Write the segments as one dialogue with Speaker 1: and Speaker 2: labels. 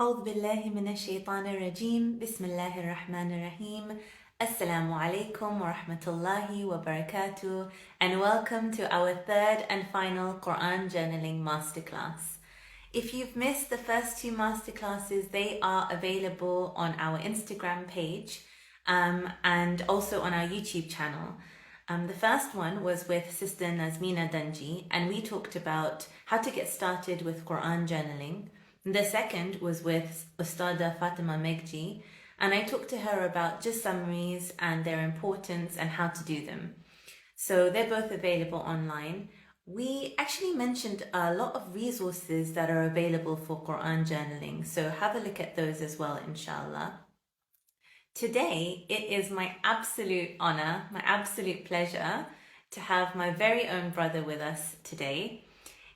Speaker 1: أعوذ بالله من الشيطان الرجيم بسم الله الرحمن الرحيم Assalamu alaikum wa rahmatullahi wa barakatuh, and welcome to our third and final Qur'an Journaling Masterclass. If you've missed the first two masterclasses, they are available on our Instagram page and also on our YouTube channel. The first one was with Sister Nazmina Danji, and we talked about how to get started with Qur'an journaling. The second was with Ustada Fatima Megji, and I talked to her about just summaries and their importance and how to do them. So they're both available online. We actually mentioned a lot of resources that are available for Qur'an journaling, so have a look at those as well, inshallah. Today, it is my absolute honor, my absolute pleasure to have my very own brother with us today.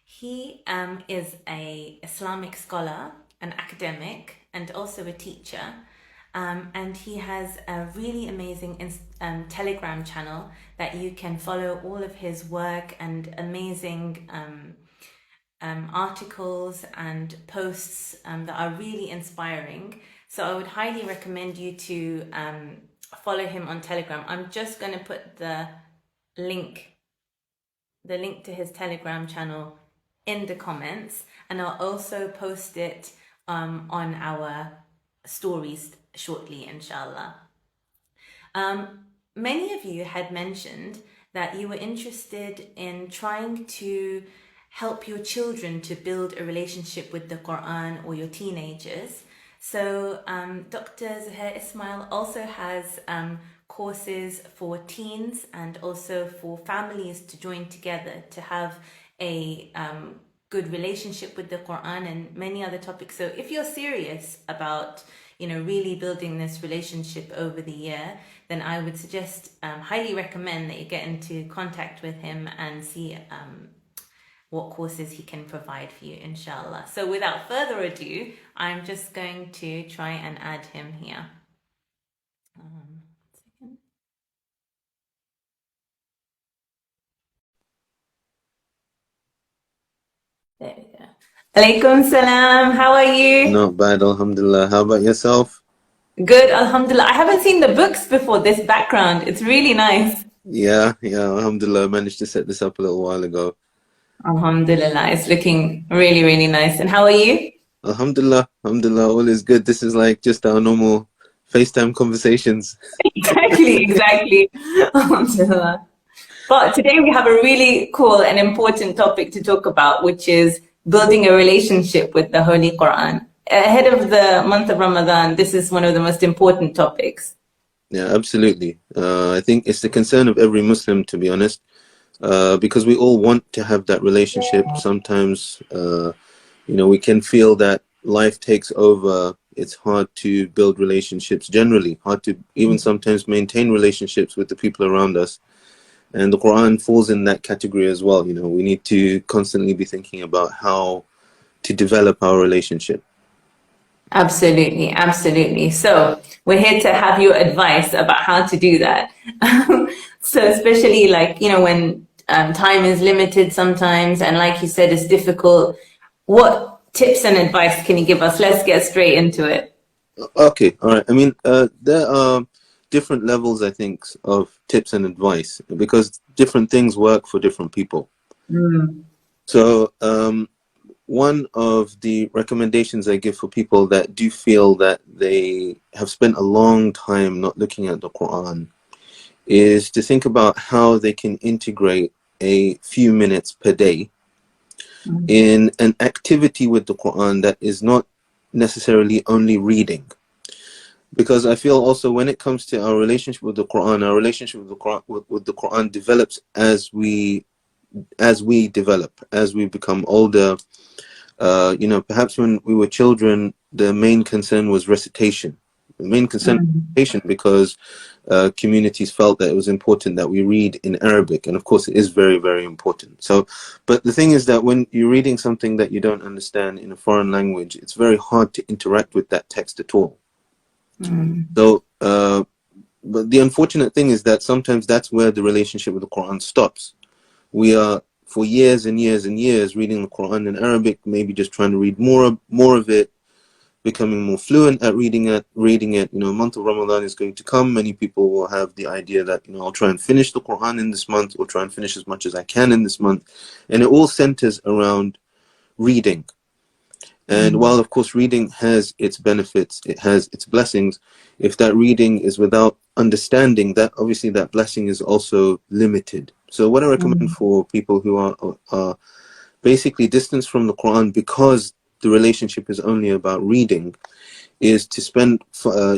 Speaker 1: He is an Islamic scholar, an academic, and also a teacher. And he has a really amazing Telegram channel that you can follow all of his work and amazing articles and posts that are really inspiring. So I would highly recommend you to follow him on Telegram. I'm just going to put the link to his Telegram channel in the comments, and I'll also post it on our stories shortly, inshallah. Many of you had mentioned that you were interested in trying to help your children to build a relationship with the Quran, or your teenagers. So Dr. Zoheir Esmail also has courses for teens and also for families to join together to have a good relationship with the Quran and many other topics. So if you're serious about really building this relationship over the year, then I would suggest, highly recommend that you get into contact with him and see what courses he can provide for you, inshallah. So without further ado, I'm just going to try and add him here. Second. There we go. Alaikum salam. How are you?
Speaker 2: Not bad, Alhamdulillah. How about yourself?
Speaker 1: Good, Alhamdulillah. I haven't seen the books before, this background. It's really nice.
Speaker 2: Yeah, Alhamdulillah. I managed to set this up a little while ago.
Speaker 1: Alhamdulillah. It's looking really, really nice. And how are you?
Speaker 2: Alhamdulillah, all is good. This is like just our normal FaceTime conversations.
Speaker 1: Exactly. Alhamdulillah. But today we have a really cool and important topic to talk about, which is building a relationship with the Holy Quran. Ahead of the month of Ramadan, this is one of the most important topics.
Speaker 2: Yeah, absolutely. I think it's the concern of every Muslim, to be honest, because we all want to have that relationship. Sometimes, we can feel that life takes over. It's hard to build relationships generally, hard to even sometimes maintain relationships with the people around us. And the Quran falls in that category as well. We need to constantly be thinking about how to develop our relationship.
Speaker 1: Absolutely, absolutely. So we're here to have your advice about how to do that. So especially when time is limited sometimes, and like you said, it's difficult. What tips and advice can you give us? Let's get straight into it.
Speaker 2: Okay, all right. I mean, there are different levels, I think, of tips and advice, because different things work for different people. So one of the recommendations I give for people that do feel that they have spent a long time not looking at the Quran is to think about how they can integrate a few minutes per day in an activity with the Quran that is not necessarily only reading. Because I feel also when it comes to our relationship with the Quran, our relationship with the Quran develops as we develop, as we become older. Perhaps when we were children, the main concern was recitation. The main concern was recitation because communities felt that it was important that we read in Arabic, and of course it is very, very important. So, but the thing is that when you're reading something that you don't understand in a foreign language, it's very hard to interact with that text at all. So, but the unfortunate thing is that sometimes that's where the relationship with the Quran stops. We are for years and years and years reading the Quran in Arabic, maybe just trying to read more of it, becoming more fluent at reading it. You know, month of Ramadan is going to come. Many people will have the idea that, you know, I'll try and finish the Quran in this month, or try and finish as much as I can in this month. And it all centers around reading. And while, of course, reading has its benefits, it has its blessings, if that reading is without understanding, that obviously that blessing is also limited. So what I recommend for people who are basically distanced from the Quran because the relationship is only about reading, is to spend,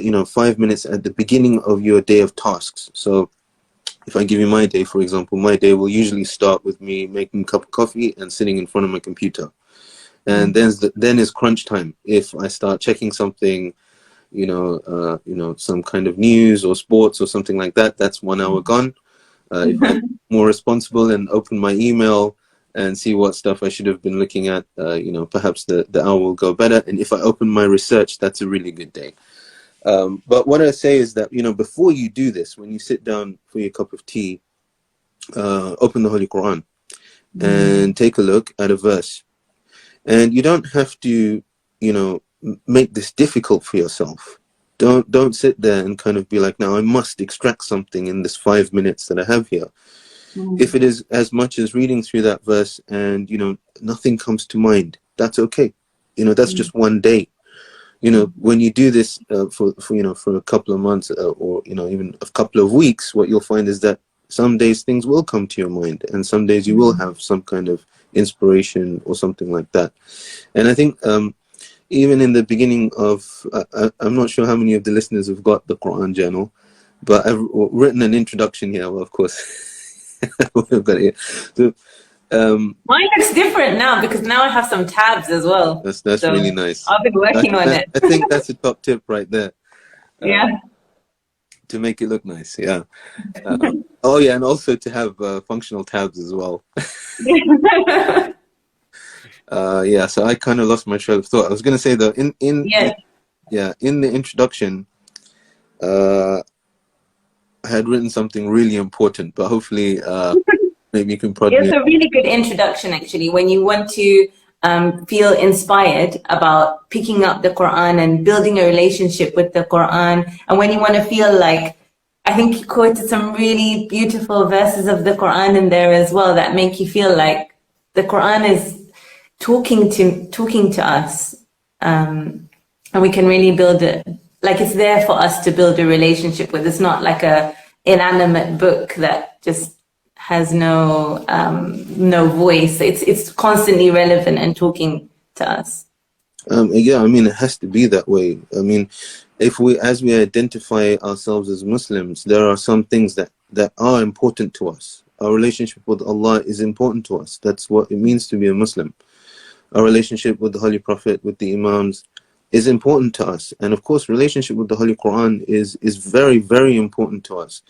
Speaker 2: you know, 5 minutes at the beginning of your day of tasks. So if I give you my day, for example, my day will usually start with me making a cup of coffee and sitting in front of my computer. And then is crunch time. If I start checking something, you know, some kind of news or sports or something like that, that's 1 hour gone. If I'm more responsible and open my email and see what stuff I should have been looking at, you know, perhaps the hour will go better. And if I open my research, that's a really good day. But what I say is that, you know, before you do this, when you sit down for your cup of tea, open the Holy Quran and take a look at a verse. And you don't have to, you know, make this difficult for yourself. Don't sit there and kind of be like, now I must extract something in this 5 minutes that I have here. If it is as much as reading through that verse and, you know, nothing comes to mind, that's okay. You know, that's just one day. You know, when you do this for you know, for a couple of months or, you know, even a couple of weeks, what you'll find is that some days things will come to your mind, and some days you will have some kind of inspiration or something like that. And I think even in the beginning of, I'm not sure how many of the listeners have got the Qur'an journal, but I've written an introduction here. Well, of course, we've got it here. So,
Speaker 1: mine looks different now because now I have some tabs as well.
Speaker 2: That's so really nice.
Speaker 1: I've been working on it.
Speaker 2: I think that's a top tip right there.
Speaker 1: Yeah.
Speaker 2: To make it look nice, yeah. Oh yeah, and also to have functional tabs as well. Yeah, so I kind of lost my trail of thought. I was going to say though, in the introduction, I had written something really important, but hopefully maybe you can prod me.
Speaker 1: It's a really good introduction, actually, when you want to feel inspired about picking up the Quran and building a relationship with the Quran. And when you want to feel like, I think you quoted some really beautiful verses of the Quran in there as well that make you feel like the Quran is talking to us. And we can really build it, like it's there for us to build a relationship with. It's not like a inanimate book that just has no voice. It's constantly relevant and talking to us.
Speaker 2: Yeah, I mean, it has to be that way. I mean, as we identify ourselves as Muslims, there are some things that are important to us. Our relationship with Allah is important to us. That's what it means to be a Muslim. Our relationship with the Holy Prophet, with the Imams, is important to us. And of course, relationship with the Holy Quran is very, very important to us.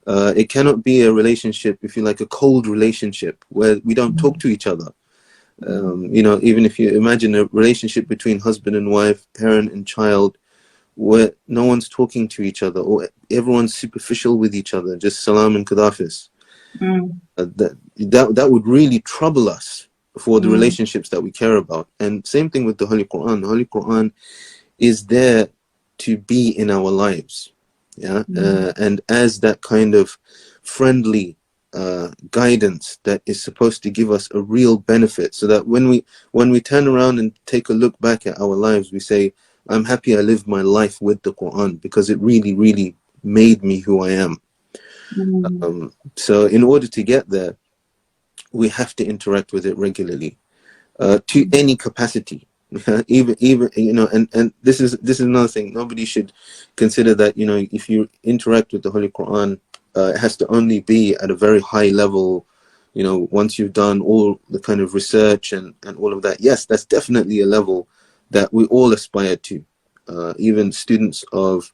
Speaker 2: It cannot be a relationship, if you like, a cold relationship where we don't talk to each other. You know, even if you imagine a relationship between husband and wife, parent and child, where no one's talking to each other, or everyone's superficial with each other, just salam and kadafis. That would really trouble us for the relationships that we care about. And same thing with the Holy Quran. The Holy Quran is there to be in our lives. Yeah, and as that kind of friendly guidance that is supposed to give us a real benefit, so that when we turn around and take a look back at our lives, we say, I'm happy I lived my life with the Quran because it really, really made me who I am. So in order to get there, we have to interact with it regularly, to any capacity. even you know, and this is another thing. Nobody should consider that, you know, if you interact with the Holy Quran, it has to only be at a very high level. You know, once you've done all the kind of research and all of that, yes, that's definitely a level that we all aspire to. Even students of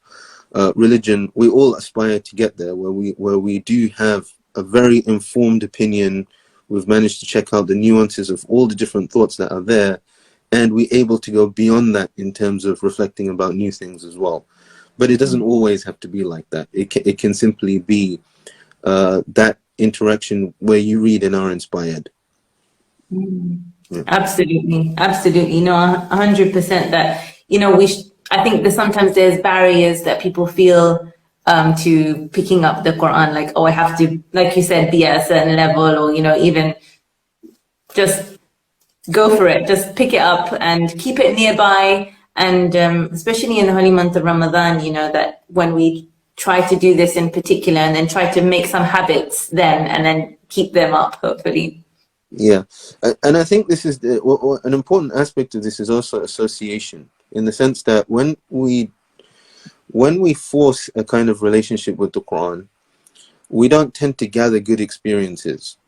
Speaker 2: religion, we all aspire to get there, where we do have a very informed opinion. We've managed to check out the nuances of all the different thoughts that are there, and we're able to go beyond that in terms of reflecting about new things as well. But it doesn't always have to be like that. It can simply be that interaction where you read and are inspired.
Speaker 1: Absolutely. No, 100% that you know, I think that sometimes there's barriers that people feel to picking up the Quran, like, oh, I have to, like you said, be at a certain level, or, you know, even just go for it, just pick it up and keep it nearby. And especially in the holy month of Ramadan, you know, that when we try to do this in particular and then try to make some habits then and then keep them up, hopefully.
Speaker 2: Yeah, and I think this is an important aspect of this is also association, in the sense that when we force a kind of relationship with the Quran, we don't tend to gather good experiences.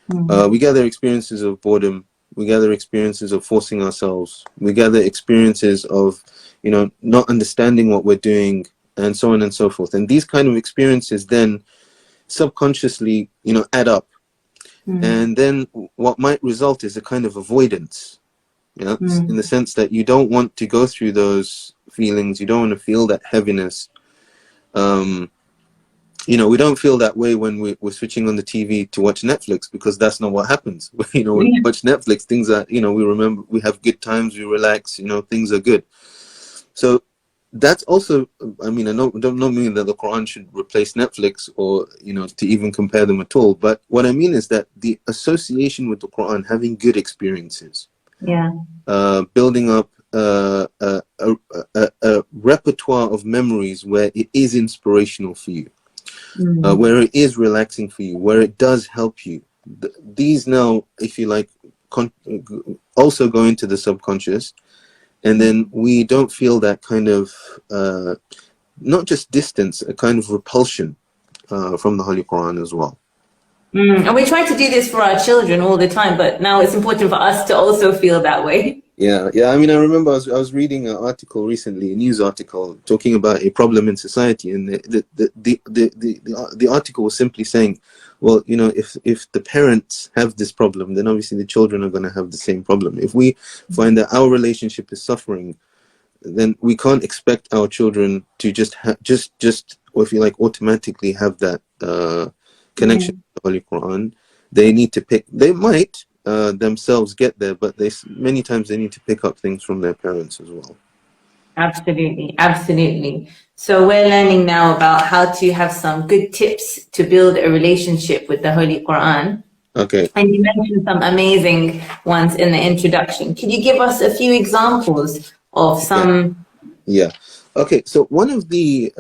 Speaker 2: We gather experiences of boredom. We gather experiences of forcing ourselves. We gather experiences of, you know, not understanding what we're doing, and so on and so forth. And these kind of experiences then subconsciously, you know, add up. And then what might result is a kind of avoidance, you know, in the sense that you don't want to go through those feelings. You don't want to feel that heaviness. You know, we don't feel that way when we're switching on the TV to watch Netflix, because that's not what happens. You know, when we watch Netflix, things are, you know, we remember, we have good times, we relax, you know, things are good. So that's also, I mean, I don't mean that the Quran should replace Netflix, or, you know, to even compare them at all. But what I mean is that the association with the Quran, having good experiences, building up a repertoire of memories where it is inspirational for you, where it is relaxing for you, where it does help you. These now, if you like, also go into the subconscious. And then we don't feel that kind of, not just distance, a kind of repulsion from the Holy Quran as well.
Speaker 1: And we try to do this for our children all the time, but now it's important for us to also feel that way.
Speaker 2: Yeah. I mean, I remember I was reading an article recently, a news article, talking about a problem in society, and the article was simply saying, well, you know, if the parents have this problem, then obviously the children are going to have the same problem. If we find that our relationship is suffering, then we can't expect our children to just or if you like, automatically have that connection to the Holy Quran. They need to they might themselves get there, but many times they need to pick up things from their parents as well.
Speaker 1: Absolutely. So we're learning now about how to have some good tips to build a relationship with the Holy Quran.
Speaker 2: Okay.
Speaker 1: And you mentioned some amazing ones in the introduction. Could you give us a few examples of some?
Speaker 2: Yeah. Okay, so one of the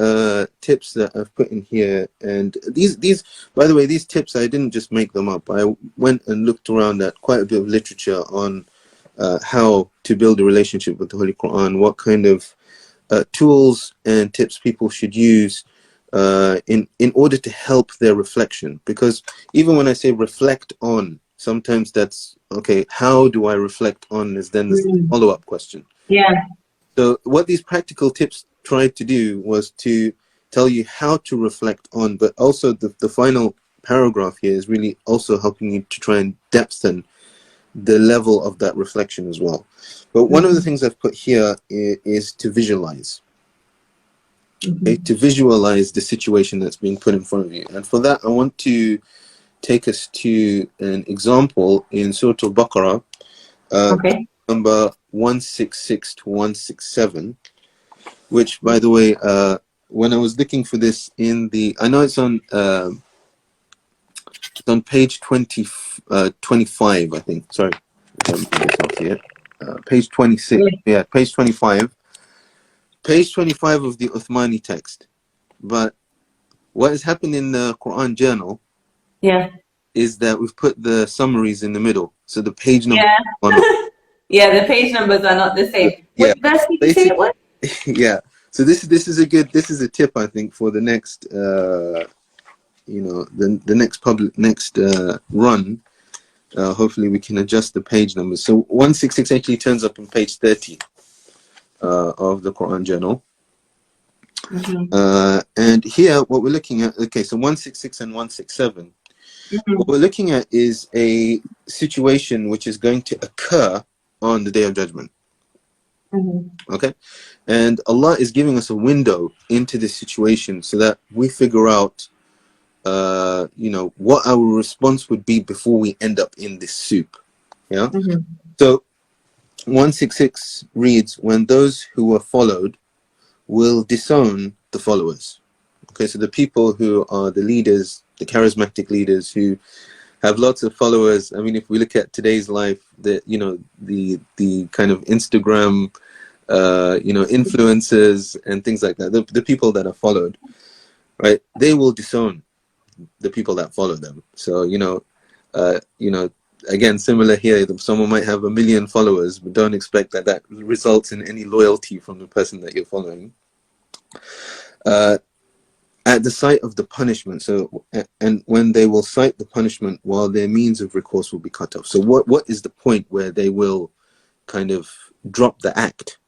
Speaker 2: tips that I've put in here, and these, by the way, these tips, I didn't just make them up. I went and looked around at quite a bit of literature on how to build a relationship with the Holy Quran, what kind of tools and tips people should use in order to help their reflection. Because even when I say reflect on, sometimes that's, okay, how do I reflect on, is then the follow-up question.
Speaker 1: Yeah.
Speaker 2: So what these practical tips tried to do was to tell you how to reflect on, but also the final paragraph here is really also helping you to try and depthen the level of that reflection as well. But one of the things I've put here is to visualize. Okay, to visualize the situation that's being put in front of you. And for that, I want to take us to an example in Surah Al-Baqarah, number 166 to 167, which, by the way, when I was looking for this in I know it's on page 25, I think. Sorry, page 26. Yeah, page 25. Page 25 of the Uthmani text. But what has happened in the Qur'an journal is that we've put the summaries in the middle. So the page number
Speaker 1: the page numbers are not the same. What verse did you say it was?
Speaker 2: Yeah. So this is a tip, I think, for the next you know, the next run. Hopefully we can adjust the page numbers. So 166 actually turns up on page 30 of the Qur'an journal. And here what we're looking at, okay, so 166 and 167, what we're looking at is a situation which is going to occur on the Day of Judgment. Okay, and Allah is giving us a window into this situation so that we figure out you know, what our response would be before we end up in this soup. Yeah. So 166 reads, when those who were followed will disown the followers. Okay, so the people who are the leaders, the charismatic leaders who have lots of followers. I mean, if we look at today's life, the kind of Instagram, influencers and things like that, the people that are followed, right? They will disown the people that follow them. So, again, similar here, someone might have 1 million followers, but don't expect that results in any loyalty from the person that you're following. At the sight of the punishment, and when they will cite the punishment, while their means of recourse will be cut off. So what is the point where they will kind of drop the act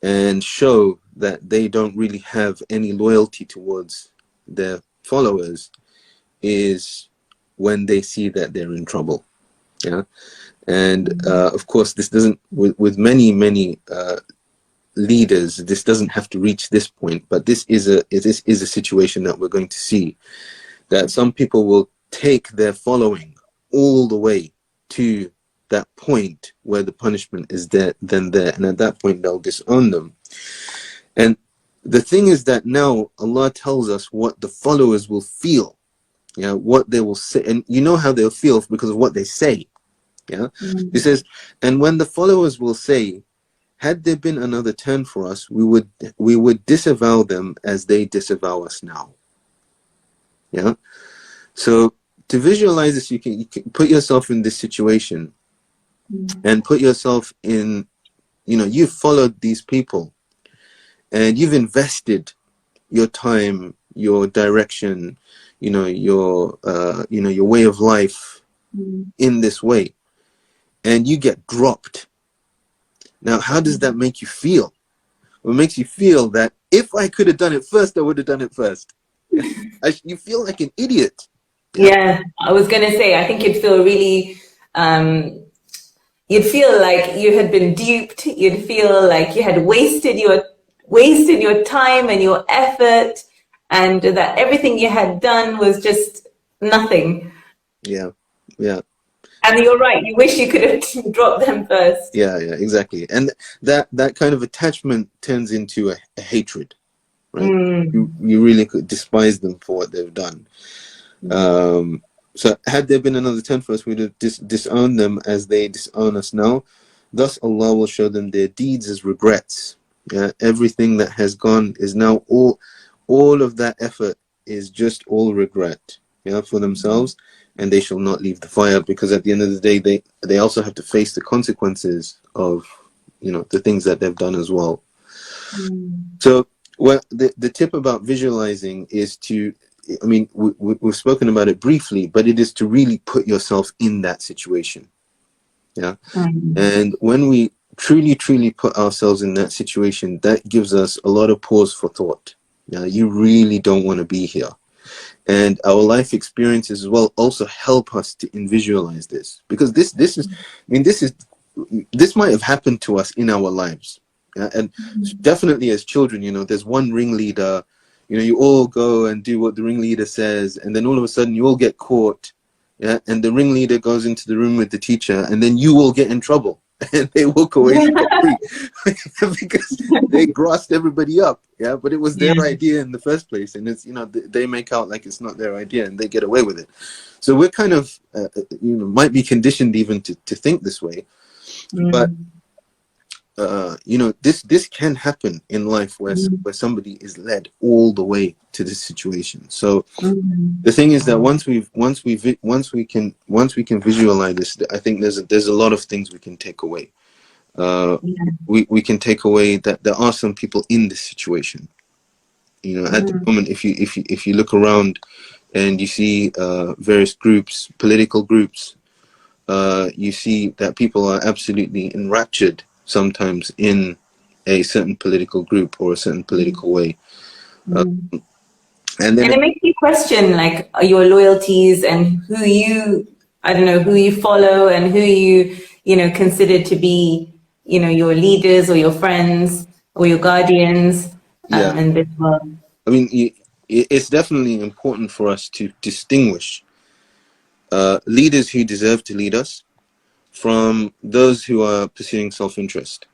Speaker 2: and show that they don't really have any loyalty towards their followers, is when they see that they're in trouble. Yeah. And of course, this doesn't, with many leaders, this doesn't have to reach this point, but this is a situation that we're going to see, that some people will take their following all the way to that point where the punishment is there, and at that point they'll disown them. And the thing is that now Allah tells us what the followers will feel, what they will say, and you know how they'll feel because of what they say. He says, and when the followers will say, had there been another turn for us, we would disavow them as they disavow us now. So to visualize this, you can put yourself in this situation and put yourself in, you've followed these people and you've invested your time, your direction, your way of life in this way, and you get dropped. Now, how does that make you feel? Well, it makes you feel that if I could have done it first, I would have done it first. You feel like an idiot.
Speaker 1: Yeah, I was going to say, I think you'd feel really, you'd feel like you had been duped. You'd feel like you had wasted your time and your effort, and that everything you had done was just nothing.
Speaker 2: Yeah.
Speaker 1: And you're right, you wish you could have dropped them first.
Speaker 2: Yeah, exactly. And that kind of attachment turns into a hatred, right? You really could despise them for what they've done. So had there been another turn for us, we'd have disowned them as they disown us now. Thus Allah will show them their deeds as regrets. Everything that has gone is now all of that effort is just all regret, for themselves. And they shall not leave the fire, because at the end of the day, they also have to face the consequences of, the things that they've done as well. So, the tip about visualizing is to, we've spoken about it briefly, but it is to really put yourself in that situation. And when we truly put ourselves in that situation, that gives us a lot of pause for thought. You really don't want to be here. And our life experiences as well also help us to visualize this, because this might have happened to us in our lives, and definitely as children, there's one ringleader, you all go and do what the ringleader says, and then all of a sudden you all get caught, and the ringleader goes into the room with the teacher, and then you all get in trouble. And they walk away scot-free because they grassed everybody up, but it was their idea in the first place, and it's they make out like it's not their idea and they get away with it. So we're kind of might be conditioned even to think this way, but this can happen in life where somebody is led all the way to this situation. So the thing is that once we can visualize this, I think there's a lot of things we can take away. We can take away that there are some people in this situation. At the moment, if you look around and you see various groups, political groups, you see that people are absolutely enraptured sometimes in a certain political group or a certain political way. And it
Speaker 1: makes you question like your loyalties and who you follow and who you consider to be your leaders or your friends or your guardians in this world.
Speaker 2: It's definitely important for us to distinguish leaders who deserve to lead us from those who are pursuing self-interest.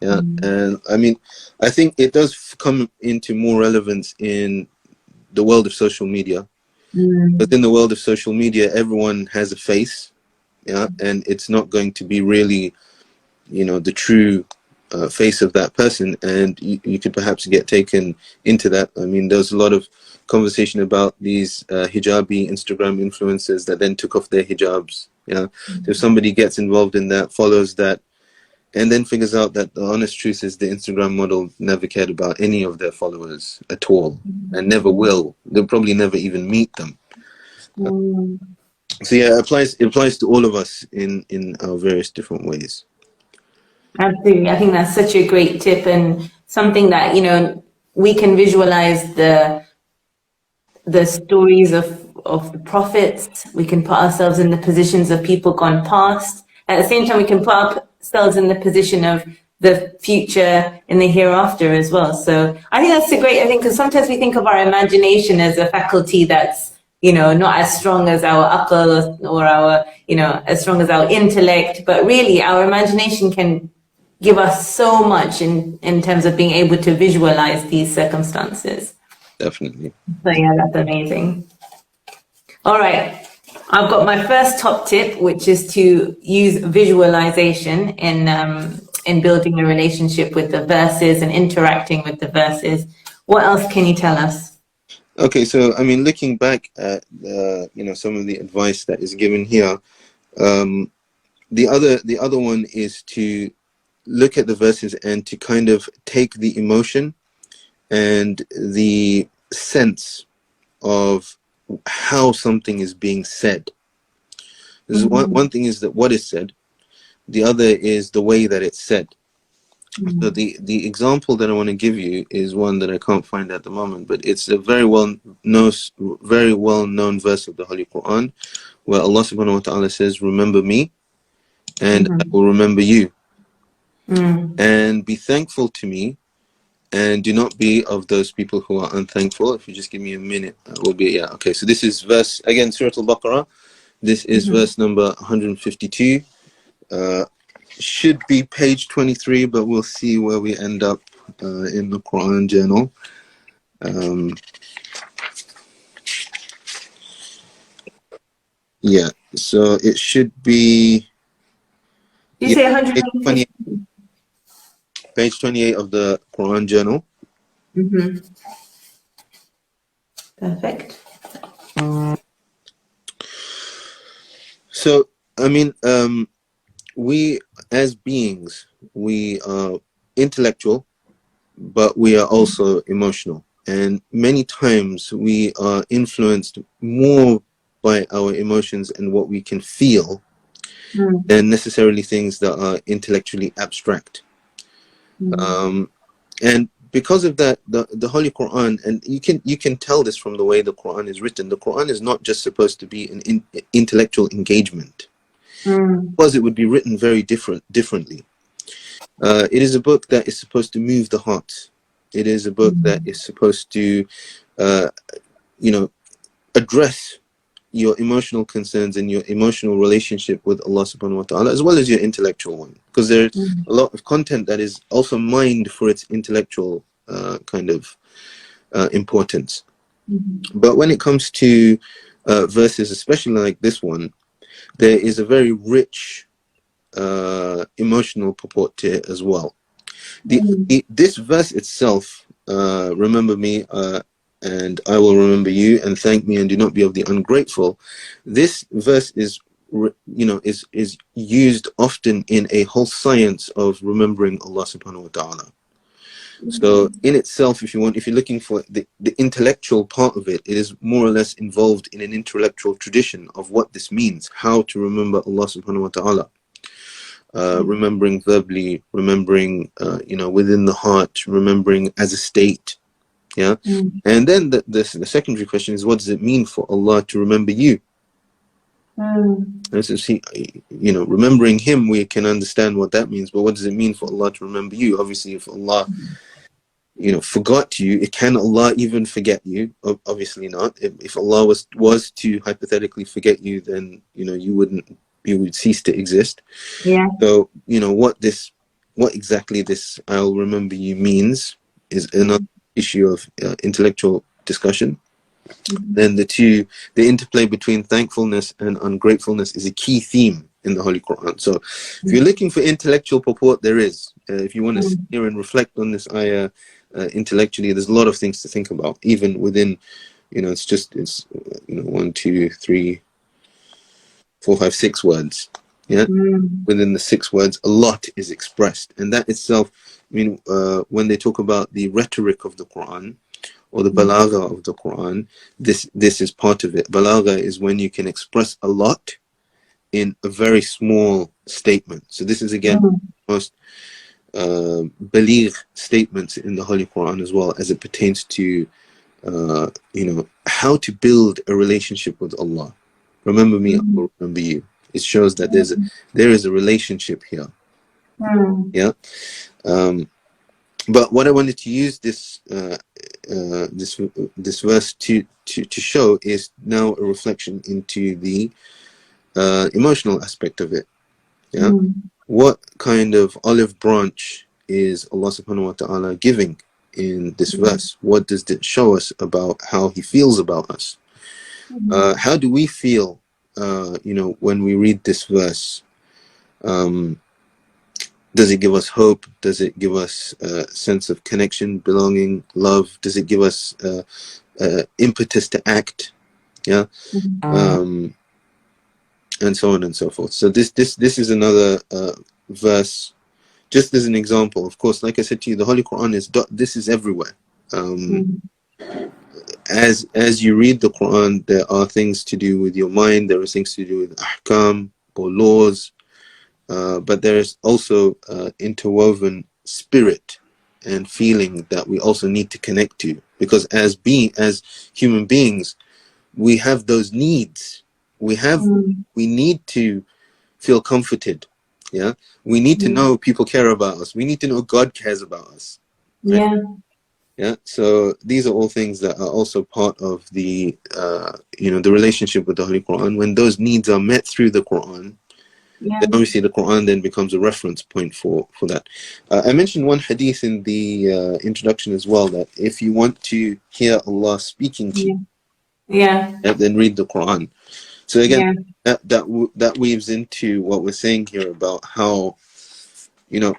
Speaker 2: Yeah, and I mean, I think it does come into more relevance in the world of social media. But in the world of social media, everyone has a face, yeah, and it's not going to be really, the true face of that person, and you could perhaps get taken into that. I mean, there's a lot of conversation about these hijabi Instagram influencers that then took off their hijabs. Yeah, so if somebody gets involved in that, follows that, and then figures out that the honest truth is the Instagram model never cared about any of their followers at all, and never will. They'll probably never even meet them. So yeah, it applies to all of us in our various different ways.
Speaker 1: Absolutely. I think that's such a great tip, and something that, we can visualize the stories of the prophets. We can put ourselves in the positions of people gone past. At the same time, we can put ourselves in the position of the future in the hereafter as well. So I think that's a great, because sometimes we think of our imagination as a faculty that's, not as strong as our aql or our, as strong as our intellect, but really our imagination can give us so much in terms of being able to visualize these circumstances.
Speaker 2: Definitely.
Speaker 1: So yeah, that's amazing. All right. I've got my first top tip, which is to use visualization in building a relationship with the verses and interacting with the verses. What else can you tell us?
Speaker 2: Okay, so I mean, looking back at some of the advice that is given here, the other one is to look at the verses and to kind of take the emotion and the sense of how something is being said. There's one thing is that what is said, the other is the way that it's said. So the example that I want to give you is one that I can't find at the moment, but it's a very well known verse of the Holy Quran, where Allah subhanahu wa ta'ala says, "Remember me and I will remember you, and be thankful to me and do not be of those people who are unthankful." If you just give me a minute, we'll be, okay, so this is verse, again, Surah Al-Baqarah. This is verse number 152. Should be page 23, but we'll see where we end up in the Qur'an Journal. Yeah, so it should be
Speaker 1: You say 150?
Speaker 2: page 28 of the Qur'an Journal.
Speaker 1: Perfect.
Speaker 2: So, I mean, we as beings, we are intellectual, but we are also emotional. And many times we are influenced more by our emotions and what we can feel than necessarily things that are intellectually abstract. And because of that, the Holy Quran, and you can tell this from the way the Quran is written, the Quran is not just supposed to be an intellectual engagement. Because it would be written very differently. It is a book that is supposed to move the heart. It is a book that is supposed to, address your emotional concerns and your emotional relationship with Allah subhanahu wa ta'ala, as well as your intellectual one. Because there's a lot of content that is also mined for its intellectual kind of importance. But when it comes to verses, especially like this one, there is a very rich emotional purport to it as well. This verse itself, remember me and I will remember you, and thank me and do not be of the ungrateful. This verse is used often in a whole science of remembering Allah subhanahu wa ta'ala. So in itself, if you're looking for the intellectual part of it, it is more or less involved in an intellectual tradition of what this means, how to remember Allah subhanahu wa ta'ala. Remembering verbally, remembering, within the heart, remembering as a state. Yeah. And then the secondary question is, what does it mean for Allah to remember you? So see, remembering Him, we can understand what that means, but what does it mean for Allah to remember you? Obviously, if Allah forgot you, can Allah even forget you? Obviously not. If Allah was to hypothetically forget you, then you wouldn't you would cease to exist.
Speaker 1: Yeah.
Speaker 2: So, you know, what exactly this "I'll remember you" means is another issue of intellectual discussion. Then the interplay between thankfulness and ungratefulness is a key theme in the Holy Quran. So if you're looking for intellectual purport, there is. If you want to sit here and reflect on this ayah intellectually, there's a lot of things to think about, even within, you know, it's 1, 2, 3, 4, 5, 6 words. Yeah. Within the 6 words, a lot is expressed. And that itself, I mean, when they talk about the rhetoric of the Quran, or the balagha of the Quran, this is part of it. Balagha is when you can express a lot in a very small statement. So this is again most baligh statements in the Holy Quran as well, as it pertains to you know, how to build a relationship with Allah. Remember me, I will remember you. It shows that there is a relationship here. Yeah. But what I wanted to use this verse to show is now a reflection into the emotional aspect of it. Yeah. What kind of olive branch is Allah subhanahu wa ta'ala giving in this verse? What does it show us about how he feels about us? How do we feel you know, when we read this verse? Does it give us hope? Does it give us a sense of connection, belonging, love? Does it give us impetus to act? Yeah, and so on and so forth. So this is another verse, just as an example. Of course, like I said to you, the Holy Quran this is everywhere. As you read the Quran, there are things to do with your mind. There are things to do with ahkam or laws. But there is also interwoven spirit and feeling that we also need to connect to, because as human beings, we have those needs. We need to feel comforted. Yeah, we need to know people care about us. We need to know God cares about us. Right? Yeah. Yeah. So these are all things that are also part of the you know, the relationship with the Holy Quran. When those needs are met through the Quran, then obviously the Quran then becomes a reference point for that. I mentioned one hadith in the introduction as well, that if you want to hear Allah speaking to you, then read the Quran. So again, that weaves into what we're saying here about how, you know,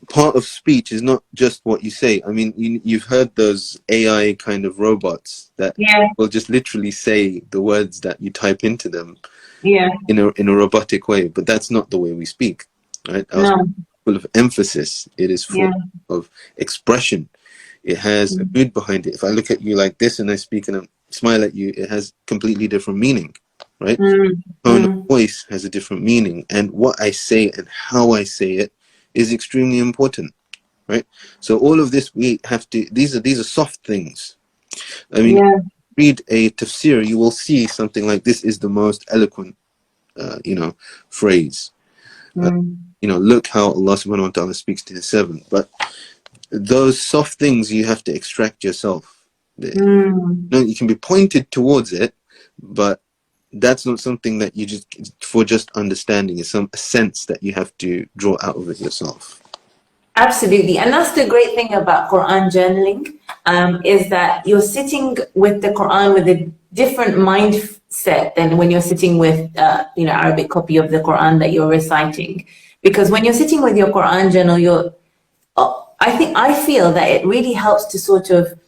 Speaker 2: part of speech is not just what you say. I mean, you've heard those AI kind of robots that will just literally say the words that you type into them in a robotic way, but that's not the way we speak, right? Full of emphasis. It is full of expression. It has a mood behind it. If I look at you like this and I speak and I smile at you, it has completely different meaning, right? Tone of voice has a different meaning, and what I say and how I say it is extremely important, right? So all of this, we have to, these are soft things. I mean, read a tafsir, you will see something like, this is the most eloquent you know, phrase. You know, look how Allah subhanahu wa ta'ala speaks to the servant. But those soft things you have to extract yourself. You know, you can be pointed towards it, but that's not something that you just understanding. It's a sense that you have to draw out of it yourself.
Speaker 1: Absolutely. And that's the great thing about Qur'an journaling, is that you're sitting with the Qur'an with a different mindset than when you're sitting with, you know, Arabic copy of the Qur'an that you're reciting. Because when you're sitting with your Qur'an journal, I feel that it really helps to sort of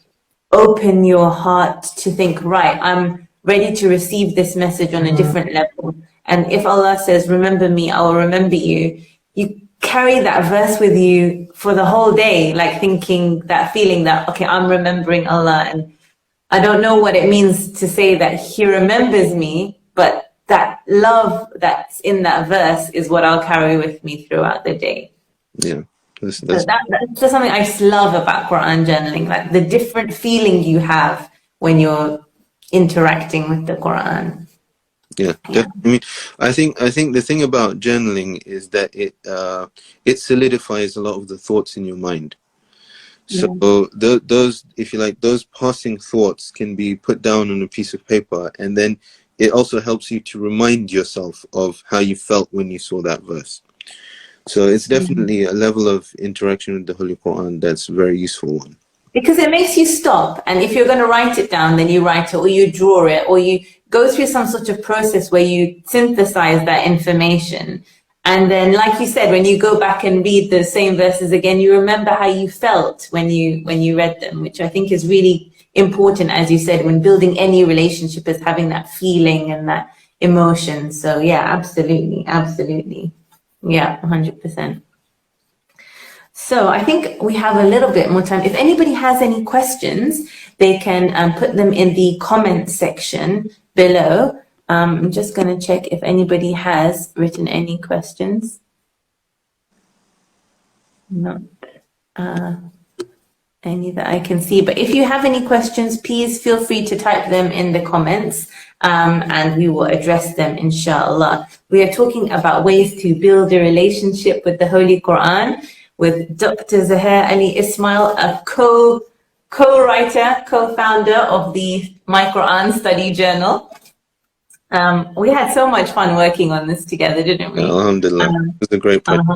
Speaker 1: open your heart to think, right, I'm ready to receive this message on a different level. And if Allah says, remember me, I will remember you, you carry that verse with you for the whole day, like thinking, that feeling that, okay, I'm remembering Allah, and I don't know what it means to say that he remembers me, but that love that's in that verse is what I'll carry with me throughout the day.
Speaker 2: Yeah.
Speaker 1: That's just something I just love about Qur'an journaling, like the different feeling you have when you're interacting with the Qur'an.
Speaker 2: Yeah, definitely. I think the thing about journaling is that it solidifies a lot of the thoughts in your mind. So those, if you like, those passing thoughts can be put down on a piece of paper, and then it also helps you to remind yourself of how you felt when you saw that verse. So it's definitely a level of interaction with the Holy Quran that's a very useful one.
Speaker 1: Because it makes you stop, and if you're going to write it down, then you write it, or you draw it, or you go through some sort of process where you synthesize that information. And then, like you said, when you go back and read the same verses again, you remember how you felt when you read them, which I think is really important, as you said, when building any relationship, is having that feeling and that emotion. So yeah, absolutely, absolutely. Yeah, 100%. So I think we have a little bit more time. If anybody has any questions, they can put them in the comment section below. I'm just going to check if anybody has written any questions. Not any that I can see. But if you have any questions, please feel free to type them in the comments, and we will address them, inshallah. We are talking about ways to build a relationship with the Holy Quran with Dr. Zoheir Ali Esmail, a co-writer, co-founder of the My Quran Study Journal. We had so much fun working on this together, didn't we?
Speaker 2: Alhamdulillah. It was a great project.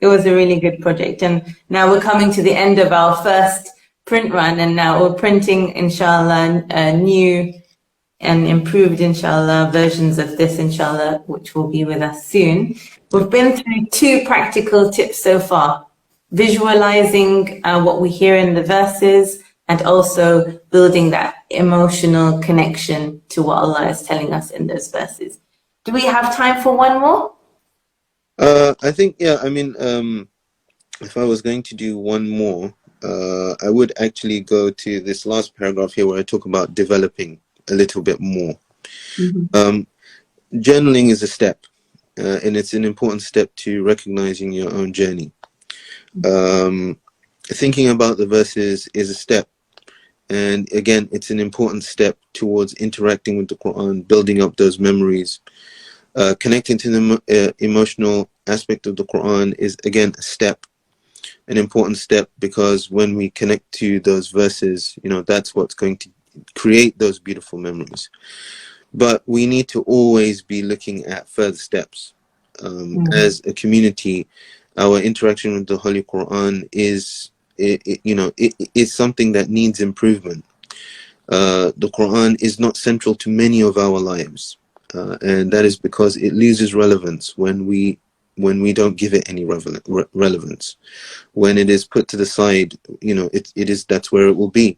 Speaker 1: It was a really good project. And now we're coming to the end of our first print run, and now we're printing, inshallah, new and improved, inshallah, versions of this, inshallah, which will be with us soon. We've been through 2 practical tips so far: visualizing what we hear in the verses, and also building that emotional connection to what Allah is telling us in those verses. Do we have time for one more?
Speaker 2: I think, yeah, I mean, if I was going to do one more, I would actually go to this last paragraph here where I talk about developing a little bit more. Journaling is a step, and it's an important step to recognizing your own journey. Thinking about the verses is a step, and again, it's an important step towards interacting with the Quran, building up those memories. Connecting to the emotional aspect of the Quran is, again, a step, an important step, because when we connect to those verses, you know, that's what's going to create those beautiful memories. But we need to always be looking at further steps. As a community, our interaction with the Holy Quran is, it's something that needs improvement. The Quran is not central to many of our lives. And that is because it loses relevance when we don't give it any relevance. When it is put to the side, you know, that's where it will be.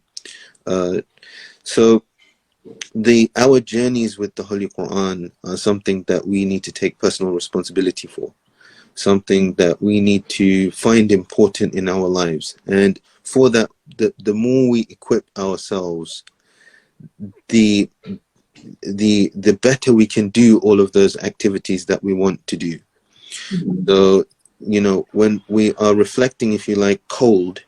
Speaker 2: So our journeys with the Holy Quran are something that we need to take personal responsibility for, something that we need to find important in our lives. And for that, the more we equip ourselves, the better we can do all of those activities that we want to do. So, you know, when we are reflecting, if you like, cold,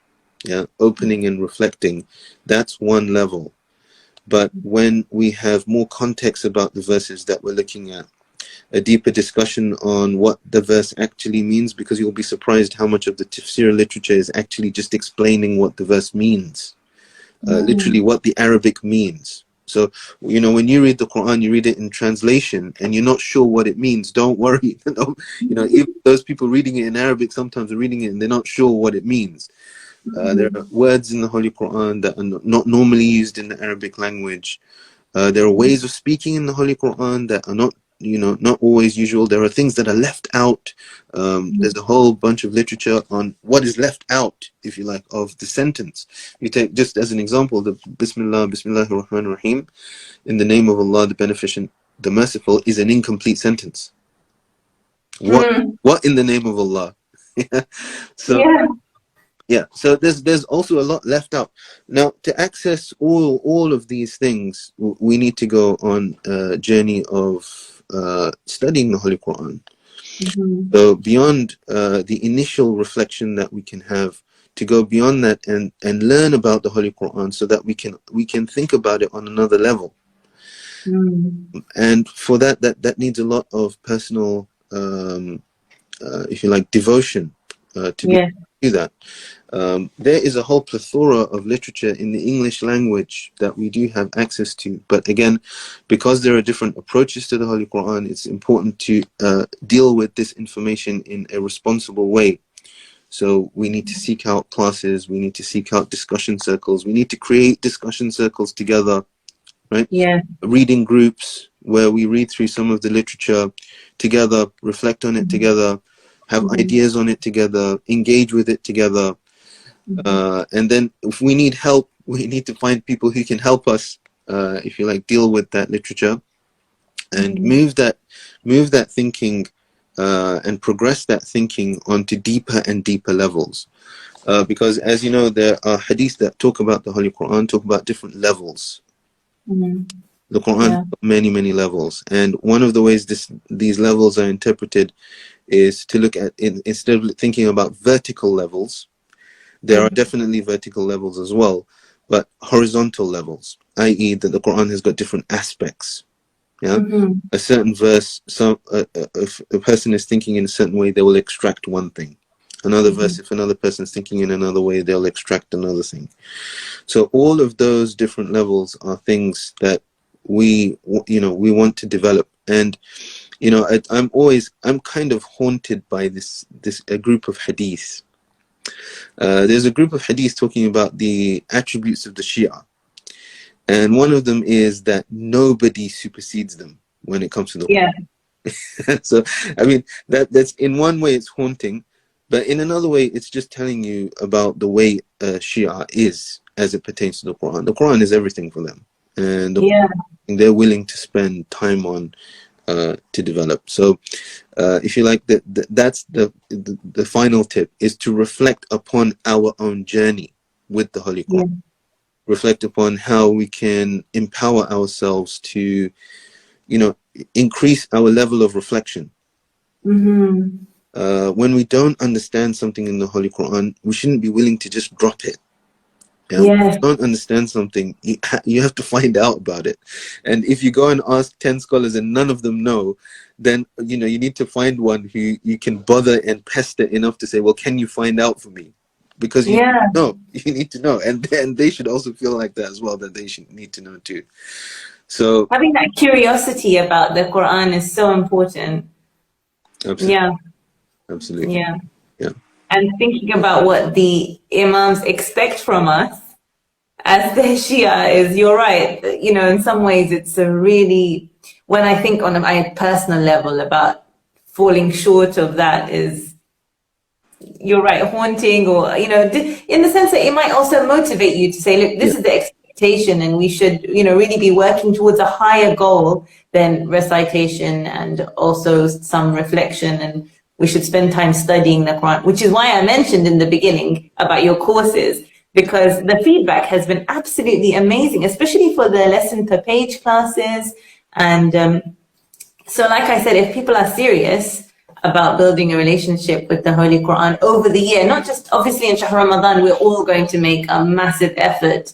Speaker 2: yeah, opening and reflecting, that's one level. But when we have more context about the verses that we're looking at, a deeper discussion on what the verse actually means, because you'll be surprised how much of the tafsir literature is actually just explaining what the verse means, literally what the Arabic means. So, you know, when you read the Quran, you read it in translation and you're not sure what it means, don't worry. You know, even those people reading it in Arabic sometimes are reading it and they're not sure what it means. There are words in the Holy Quran that are not normally used in the Arabic language. There are ways of speaking in the Holy Quran that are not, you know, not always usual. There are things that are left out. There's a whole bunch of literature on what is left out, if you like, of the sentence. You take, just as an example, the Bismillahir Rahmanir Rahim, in the name of Allah, the Beneficent, the Merciful, is an incomplete sentence. What in the name of Allah? So yeah, so there's also a lot left out. Now, to access all of these things, we need to go on a journey of studying the Holy Quran. So beyond the initial reflection that we can have, to go beyond that and learn about the Holy Quran, so that we can think about it on another level. And for that needs a lot of personal, if you like, devotion to be able to do that. There is a whole plethora of literature in the English language that we do have access to. But again, because there are different approaches to the Holy Quran, it's important to deal with this information in a responsible way. So we need to seek out classes, we need to seek out discussion circles, we need to create discussion circles together, right?
Speaker 1: Yeah.
Speaker 2: Reading groups where we read through some of the literature together, reflect on it together, have ideas on it together, engage with it together. And then if we need help, we need to find people who can help us, if you like, deal with that literature and move that thinking and progress that thinking onto deeper and deeper levels. Because as you know, there are hadiths that talk about the Holy Quran, talk about different levels. The Quran has many, many levels. And one of the ways these levels are interpreted is to look at, instead of thinking about vertical levels, there are definitely vertical levels as well, but horizontal levels, i.e. that the Quran has got different aspects. Yeah, a certain verse, if a person is thinking in a certain way, they will extract one thing. Another verse, if another person is thinking in another way, they'll extract another thing. So all of those different levels are things that we want to develop. And I'm kind of haunted by a group of hadiths. There's a group of hadiths talking about the attributes of the Shia. And one of them is that nobody supersedes them when it comes to the Quran. So, I mean, that's in one way it's haunting, but in another way it's just telling you about the way Shia is as it pertains to the Quran. The Quran is everything for them, and they're willing to spend time on to develop. So, if you like, that's the final tip, is to reflect upon our own journey with the Holy Quran. Reflect upon how we can empower ourselves to, increase our level of reflection. When we don't understand something in the Holy Quran, we shouldn't be willing to just drop it. If you don't understand something, you have to find out about it. And if you go and ask 10 scholars and none of them know, then you need to find one who you can bother and pester enough to say, well, can you find out for me? Because you need to know, and they should also feel like that as well, that they should need to know too. So
Speaker 1: having that curiosity about the Quran is so important. Absolutely. And thinking about what the imams expect from us as the Shia is, you're right, in some ways it's a really, when I think on a personal level about falling short of that, is, you're right, haunting, or in the sense that it might also motivate you to say, look, this is the expectation, and we should really be working towards a higher goal than recitation, and also some reflection, and we should spend time studying the Quran, which is why I mentioned in the beginning about your courses, because the feedback has been absolutely amazing, especially for the lesson per page classes. And so like I said, if people are serious about building a relationship with the Holy Quran over the year, not just obviously in Shahr Ramadan, we're all going to make a massive effort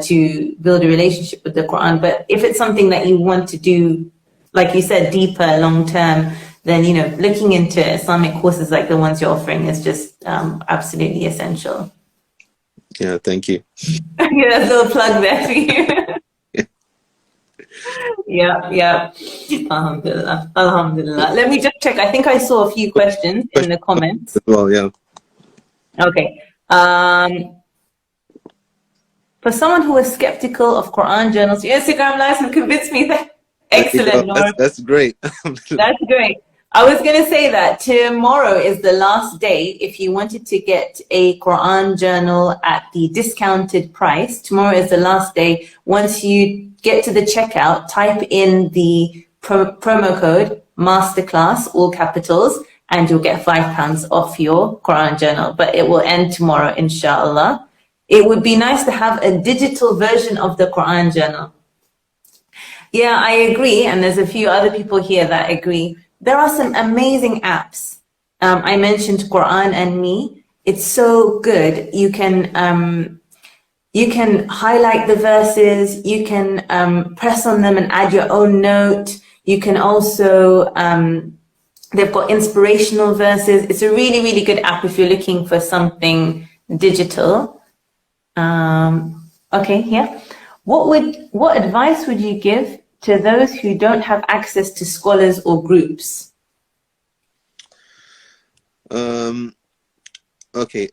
Speaker 1: to build a relationship with the Quran. But if it's something that you want to do, like you said, deeper, long term, then, looking into Islamic courses like the ones you're offering is just absolutely essential.
Speaker 2: Yeah, thank you.
Speaker 1: There's a little plug there for you. Yeah. Alhamdulillah. Alhamdulillah. Let me just check. I think I saw a few questions in the comments.
Speaker 2: Well, yeah.
Speaker 1: Okay. For someone who is skeptical of Quran journals, your Instagram lives have convinced me that. Excellent, Nora.
Speaker 2: That's great.
Speaker 1: That's great. I was going to say that tomorrow is the last day. If you wanted to get a Quran journal at the discounted price, tomorrow is the last day. Once you get to the checkout, type in the promo code Masterclass, all capitals, and you'll get £5 off your Quran journal. But it will end tomorrow, inshallah. It would be nice to have a digital version of the Quran journal. Yeah, I agree. And there's a few other people here that agree. There are some amazing apps. I mentioned Quran and Me. It's so good. You can highlight the verses. You can press on them and add your own note. You can also, they've got inspirational verses. It's a really, really good app if you're looking for something digital. Okay, yeah. What advice would you give to those who don't have access to scholars or groups?
Speaker 2: Okay,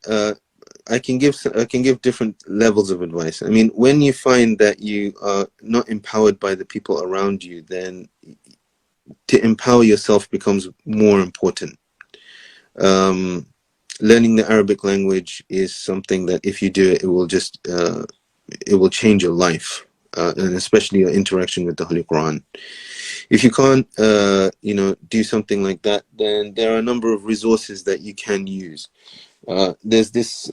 Speaker 2: I can give different levels of advice. I mean, when you find that you are not empowered by the people around you, then to empower yourself becomes more important. Learning the Arabic language is something that if you do it, it will change your life, and especially your interaction with the Holy Quran. If you can't, do something like that, then there are a number of resources that you can use. There's this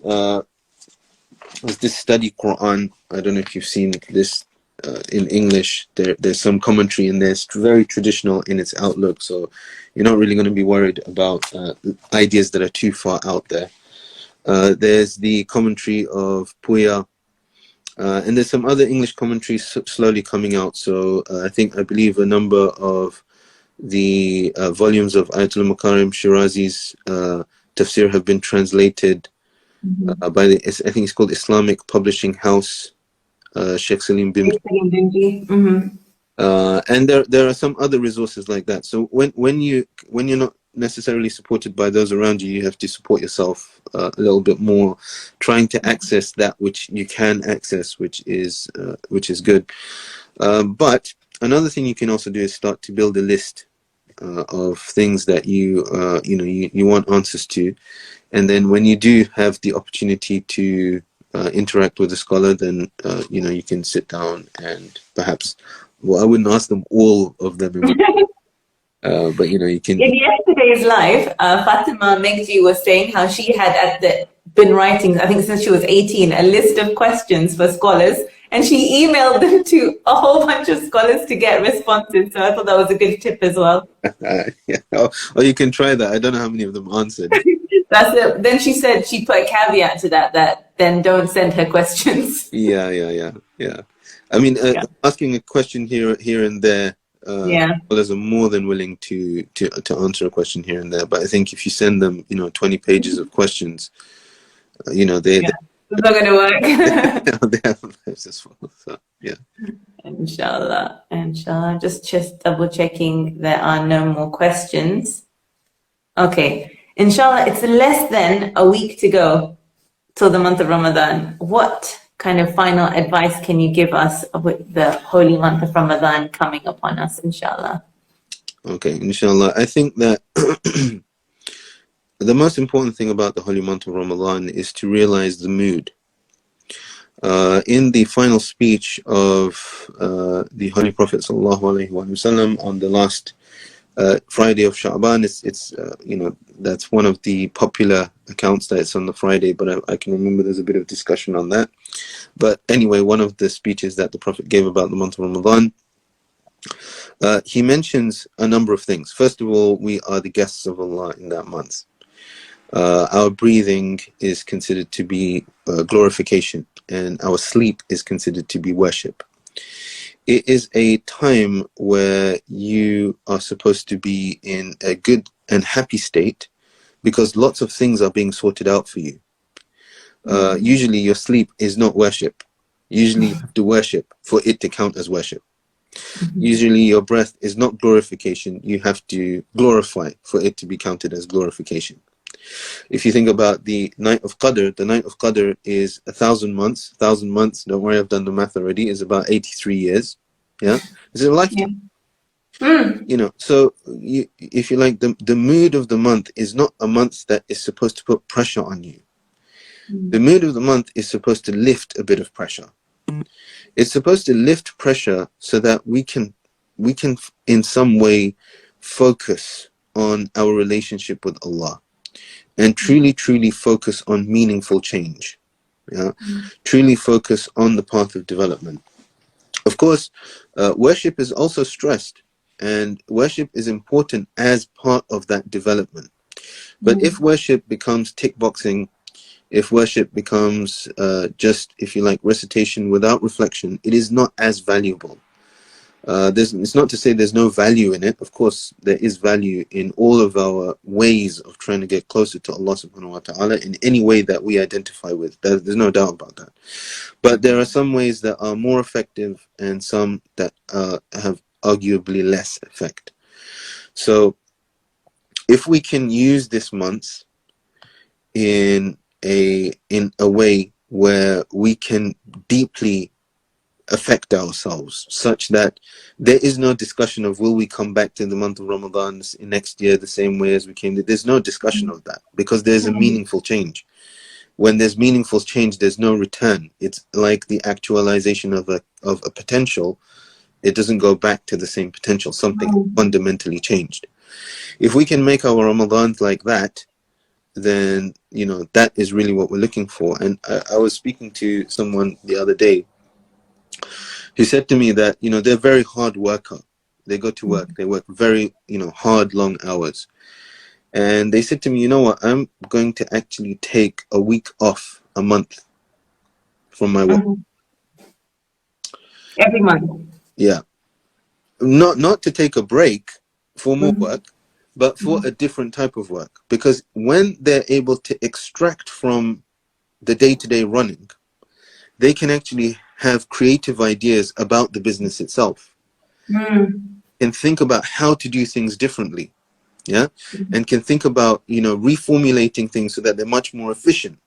Speaker 2: study Quran. I don't know if you've seen this in English. There's some commentary in there. It's very traditional in its outlook, so you're not really going to be worried about ideas that are too far out there. There's the commentary of Puya, and there's some other English commentaries slowly coming out. So I believe a number of the volumes of Ayatul Makarim Shirazi's tafsir have been translated by I think it's called Islamic Publishing House, Sheikh Salim Bimji. And there are some other resources like that. So when you're not necessarily supported by those around you, you have to support yourself a little bit more, trying to access that which you can access, which is good. But another thing you can also do is start to build a list of things that you want answers to, and then when you do have the opportunity to interact with a scholar, then you can sit down and perhaps, well, I wouldn't ask them all of them, but you can.
Speaker 1: In yesterday's live, Fatima Megji was saying how she had been writing, I think since she was 18, a list of questions for scholars, and she emailed them to a whole bunch of scholars to get responses. So I thought that was a good tip as well.
Speaker 2: Yeah. Or you can try that. I don't know how many of them answered.
Speaker 1: That's it. Then she said she put a caveat to that then don't send her questions.
Speaker 2: Yeah. I mean, asking a question here and there, scholars are more than willing to answer a question here and there. But I think if you send them, 20 pages of questions,
Speaker 1: it's not going to work.
Speaker 2: They have lives as well. So yeah.
Speaker 1: Inshallah. Just double checking there are no more questions. Okay. Inshallah, it's less than a week to go till the month of Ramadan. What kind of final advice can you give us with the holy month of Ramadan coming upon us, inshallah?
Speaker 2: Okay, inshallah. I think that the most important thing about the holy month of Ramadan is to realize the mood. In the final speech of the Holy Prophet ﷺ on the last Friday of Sha'ban, it's that's one of the popular accounts that it's on the Friday, but I can remember there's a bit of discussion on that. But anyway, one of the speeches that the Prophet gave about the month of Ramadan, he mentions a number of things. First of all, we are the guests of Allah in that month. Our breathing is considered to be glorification, and our sleep is considered to be worship. It is a time where you are supposed to be in a good and happy state because lots of things are being sorted out for you. Usually your sleep is not worship. Usually you have to worship for it to count as worship. Usually your breath is not glorification. You have to glorify for it to be counted as glorification. If you think about the night of Qadr, the night of Qadr is 1,000 months. 1,000 months, don't worry, I've done the math already, is about 83 years. Yeah? It's a lifetime. So if you like, the mood of the month is not a month that is supposed to put pressure on you. The mood of the month is supposed to lift a bit of pressure. It's supposed to lift pressure so that we can in some way focus on our relationship with Allah and truly focus on meaningful change. Truly focus on the path of development. Of course, worship is also stressed, and worship is important as part of that development. But if worship becomes tick boxing, if worship becomes just, if you like, recitation without reflection, it is not as valuable. It's not to say there's no value in it. Of course, there is value in all of our ways of trying to get closer to Allah subhanahu wa ta'ala in any way that we identify with. There's no doubt about that. But there are some ways that are more effective and some that have arguably less effect. So if we can use this month in a way where we can deeply affect ourselves, such that there is no discussion of will we come back to the month of Ramadan next year the same way as we came. There's no discussion of that, because there's a meaningful change. When there's meaningful change, there's no return. It's like the actualization of a potential. It doesn't go back to the same potential. Something fundamentally changed. If we can make our Ramadans like that, then that is really what we're looking for. And I was speaking to someone the other day who said to me that they're very hard worker. They go to work, they work very hard, long hours, and they said to me, you know what, I'm going to actually take a week off a month from my work.
Speaker 1: Every month.
Speaker 2: Yeah, not to take a break for more work, but for a different type of work, because when they're able to extract from the day-to-day running, they can actually have creative ideas about the business itself, and think about how to do things differently, and can think about reformulating things so that they're much more efficient.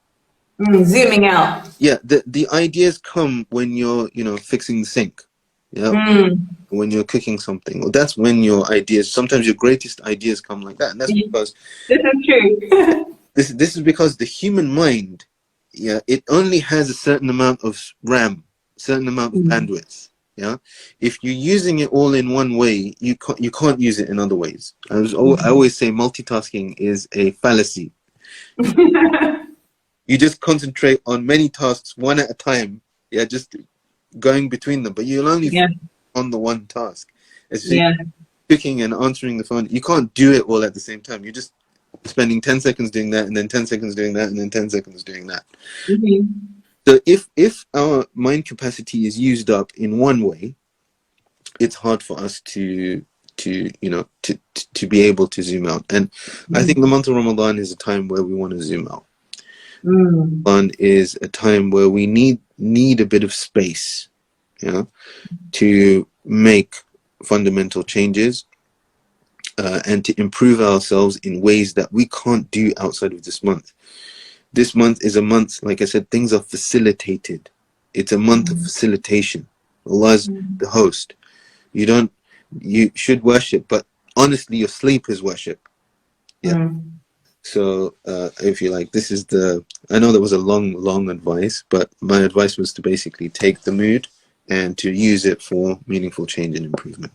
Speaker 1: Zooming out.
Speaker 2: Yeah, the ideas come when you're fixing the sink, when you're cooking something. Well, that's when your ideas, sometimes your greatest ideas come like that, and that's because
Speaker 1: this is true.
Speaker 2: this is because the human mind, it only has a certain amount of RAM, certain amount of bandwidth. If you're using it all in one way, you can't use it in other ways. I always say multitasking is a fallacy. You just concentrate on many tasks one at a time, just going between them, but you'll only on the one task. It's cooking and answering the phone. You can't do it all at the same time. You're just spending 10 seconds doing that, and then 10 seconds doing that, and then 10 seconds doing that. So if our mind capacity is used up in one way, it's hard for us to be able to zoom out. And I think the month of Ramadan is a time where we want to zoom out. Ramadan is a time where we need a bit of space, to make fundamental changes, and to improve ourselves in ways that we can't do outside of this month. This month is a month, like I said, things are facilitated. It's a month of facilitation. Allah's the host. You should worship, but honestly, your sleep is worship. So if you like, this is I know that was a long advice, but my advice was to basically take the mood and to use it for meaningful change and improvement.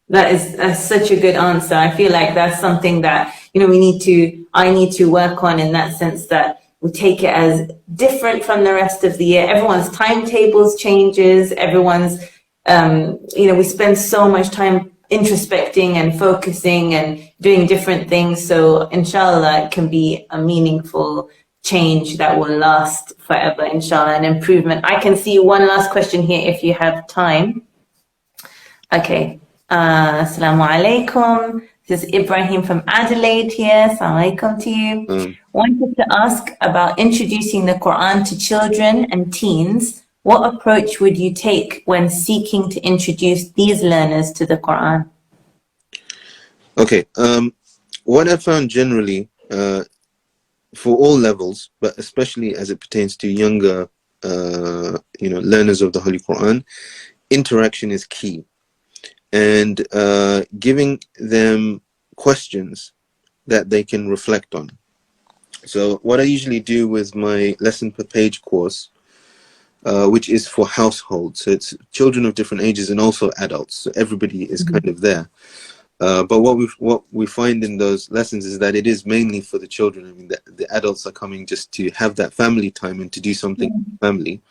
Speaker 1: That's such a good answer. I feel like that's something that I need to work on, in that sense that we take it as different from the rest of the year. Everyone's timetables changes. Everyone's we spend so much time introspecting and focusing and doing different things. So inshallah, it can be a meaningful change that will last forever, inshallah, an improvement. I can see one last question here if you have time. Okay. Assalamu alaikum. This is Ibrahim from Adelaide here. Assalamu alaikum to you. Wanted to ask about introducing the Quran to children and teens. What approach would you take when seeking to introduce these learners to the Quran?
Speaker 2: Okay. What I found generally, for all levels, but especially as it pertains to younger, learners of the Holy Quran, interaction is key. And giving them questions that they can reflect on. So what I usually do with my lesson per page course, which is for households, so it's children of different ages and also adults, so everybody is kind of there. But what we find in those lessons is that it is mainly for the children. I mean, the adults are coming just to have that family time and to do something with the family.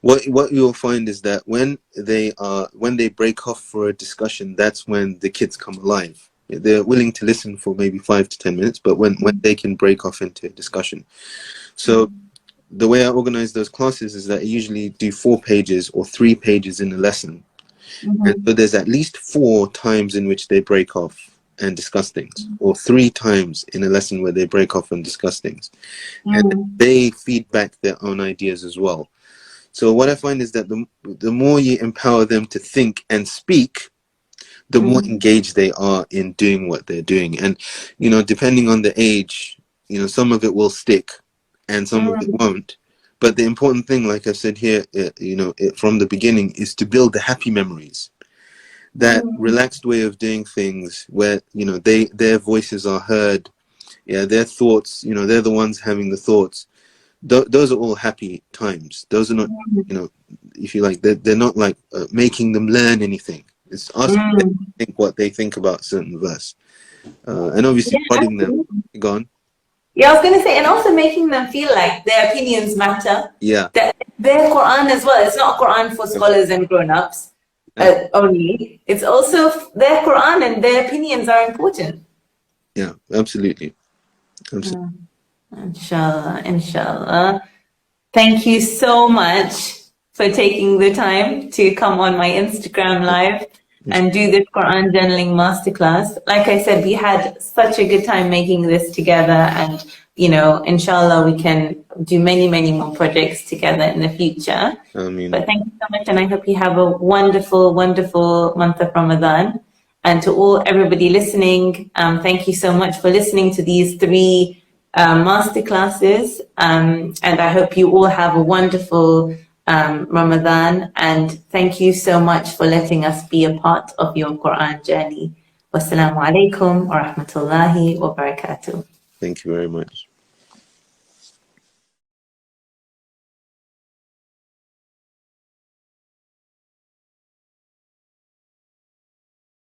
Speaker 2: What you'll find is that when they break off for a discussion, that's when the kids come alive. They're willing to listen for maybe 5 to 10 minutes, but when they can break off into a discussion. So the way I organize those classes is that I usually do 4 pages or 3 pages in a lesson. And so there's at least 4 times in which they break off and discuss things, or 3 times in a lesson where they break off and discuss things. And they feed back their own ideas as well. So what I find is that the more you empower them to think and speak, the more engaged they are in doing what they're doing. And, you know, depending on the age, you know, some of it will stick and some of it won't. But the important thing, like I said here, you know, from the beginning, is to build the happy memories. That relaxed way of doing things where, you know, their voices are heard. Yeah, their thoughts, you know, they're the ones having the thoughts. Those are all happy times. Those are not, you know, if you like, they're not like making them learn anything. It's asking them to think what they think about a certain verse. And obviously prodding them. Go on.
Speaker 1: Yeah, I was going to say, and also making them feel like their opinions matter.
Speaker 2: Yeah.
Speaker 1: That their Quran as well. It's not a Quran for scholars and grown-ups only. It's also their Quran, and their opinions are important.
Speaker 2: Yeah, absolutely.
Speaker 1: Inshallah, inshallah. Thank you so much for taking the time to come on my Instagram live and do this Qur'an Journaling Masterclass. Like I said, we had such a good time making this together, and, you know, inshallah, we can do many, many more projects together in the future.
Speaker 2: Ameen.
Speaker 1: But thank you so much, and I hope you have a wonderful, wonderful month of Ramadan. And to everybody listening, thank you so much for listening to these 3 masterclasses. And I hope you all have a wonderful Ramadan, and thank you so much for letting us be a part of your Quran journey. Wassalamu alaikum wa rahmatullahi wa barakatuh.
Speaker 2: Thank you very much.